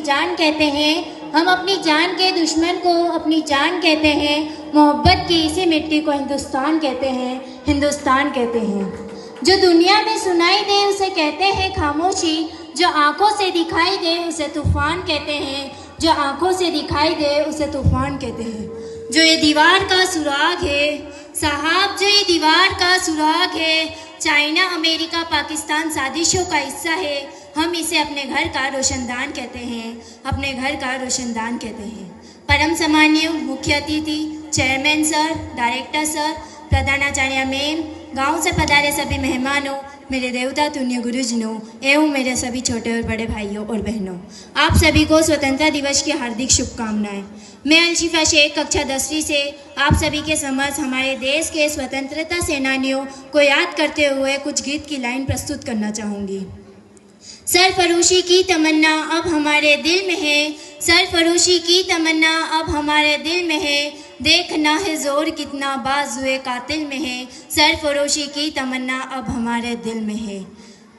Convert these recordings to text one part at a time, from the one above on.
जान कहते हैं। हम अपनी जान के दुश्मन को अपनी जान कहते हैं। मोहब्बत की इसी मिट्टी को हिंदुस्तान कहते हैं, हिंदुस्तान कहते हैं। जो दुनिया में सुनाई दे उसे कहते हैं खामोशी, जो आंखों से दिखाई दे उसे तूफान कहते हैं, जो आंखों से दिखाई दे उसे तूफान कहते हैं। जो ये दीवार का सुराग है साहब, जो ये दीवार का सुराग है, चाइना अमेरिका पाकिस्तान साजिशों का हिस्सा है। हम इसे अपने घर का रोशनदान कहते हैं, अपने घर का रोशनदान कहते हैं। परम सम्मान्य मुख्य अतिथि, चेयरमैन सर, डायरेक्टर सर, प्रधानाचार्य मैम, गांव से पधारे सभी मेहमानों, मेरे देवता तुल्य गुरुजनों एवं मेरे सभी छोटे और बड़े भाइयों और बहनों, आप सभी को स्वतंत्रता दिवस की हार्दिक शुभकामनाएं। मैं अलशिफा शेख कक्षा 10वीं से आप सभी के समक्ष हमारे देश के स्वतंत्रता सेनानियों को याद करते हुए कुछ गीत की लाइन प्रस्तुत करना चाहूँगी। सरफरोशी की तमन्ना अब हमारे दिल में है, सरफरोशी की तमन्ना अब हमारे दिल में है, देखना है जोर कितना बाजुए कातिल में है, सरफरोशी की तमन्ना अब हमारे दिल में है,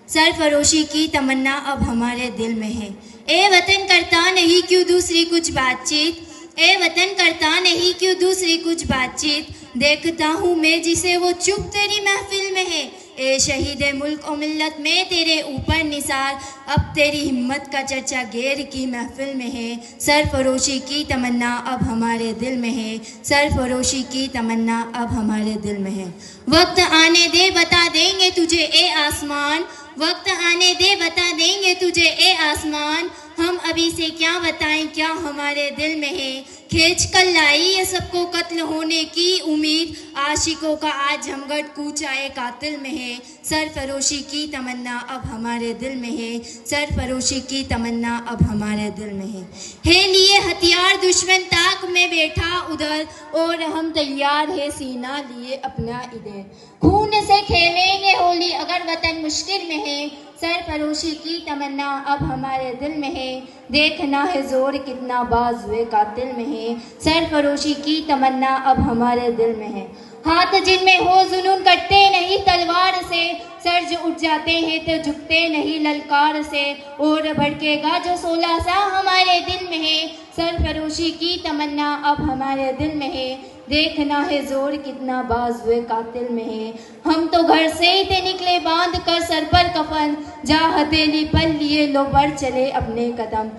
सरफरोशी की तमन्ना अब हमारे दिल में है। ए वतन करता नहीं क्यों दूसरी कुछ बातचीत, ए वतन करता नहीं क्यों दूसरी कुछ बातचीत, देखता हूँ मैं जिसे वो चुप तेरी महफिल में है। ए शहीद मुल्क और मिल्लत में तेरे ऊपर निसार, अब तेरी हिम्मत का चर्चा गैर की महफिल में है, सरफरोशी की तमन्ना अब हमारे दिल में है, सरफरोशी की तमन्ना अब हमारे दिल में है। वक्त आने दे बता देंगे तुझे ए आसमान, वक्त आने दे बता देंगे तुझे ए आसमान, हम अभी से क्या बताएं क्या हमारे दिल में है। खींच कर लाई ये सबको कत्ल होने की उम्मीद, आशिकों का आज झमघट कूचा एक कातिल में है, सरफरोशी की तमन्ना अब हमारे दिल में है, सरफरोशी की तमन्ना अब हमारे दिल में है लिए हथियार दुश्मन ताक में बैठा उधर, और हम तैयार है सीना लिए अपना इधर, खून से खेलेंगे होली अगर वतन मुश्किल में है, सरफरोशी की तमन्ना अब हमारे दिल में है, देखना है जोर कितना बाजुए कातिल में है, सरफरोशी की तमन्ना अब हमारे दिल में है। हाथ जिनमें हो जुनून कटते नहीं तलवार से, सर जो उठ जाते हैं तो झुकते नहीं ललकार से, और भड़केगा जो 16 सा हमारे दिल में है, सरफरोशी की तमन्ना अब हमारे दिल में है, देखना है जोर कितना बाजुए कातिल में है। हम तो घर से ही थे निकले बांध कर सर पर कफन, जा हथेली पर लिए लो बढ़ चले अपने कदम,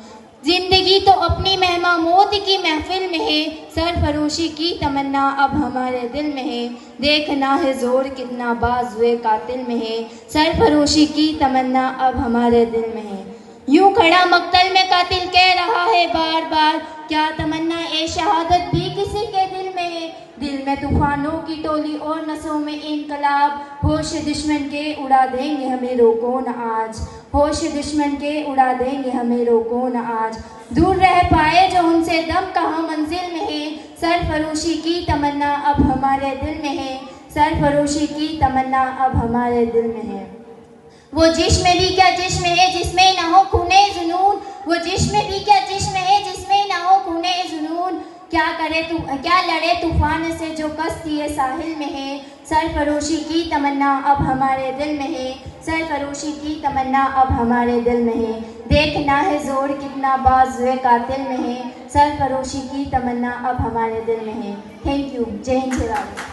जिंदगी तो अपनी मेहमा मौत की महफिल में है, सरफरोशी की तमन्ना अब हमारे दिल में है, देखना है जोर कितना बाजुए कातिल में है, सरफरोशी की तमन्ना अब हमारे दिल में है। यूं खड़ा मक्तल में कातिल कह रहा है बार बार, क्या तमन्ना ए शहादत भी किसी के दिल में है, दिल में तूफानों की टोली और नसों में इनकलाब, होश दुश्मन के उड़ा देंगे हमें रोको न आज, होश दुश्मन के उड़ा देंगे हमें रोको न आज, दूर रह पाए जो उनसे दम कहाँ मंजिल में है, सरफरोशी की तमन्ना अब हमारे दिल में है, सरफरोशी की तमन्ना अब हमारे दिल में है। वो जिस्म भी क्या जिस्म है जिसमें ना हो खूने जुनून, वो जिस्म भी क्या जिस्म है जिसमें ना हो खूने जुनून, क्या करे तू क्या लड़े तूफान से जो कश्ती है साहिल में है, सरफरोशी की तमन्ना अब हमारे दिल में है, सरफरोशी की तमन्ना अब हमारे दिल में है, देखना है जोर कितना बाजुए कातिल में है, सरफरोशी की तमन्ना अब हमारे दिल में है। Thank you. जय हिंद।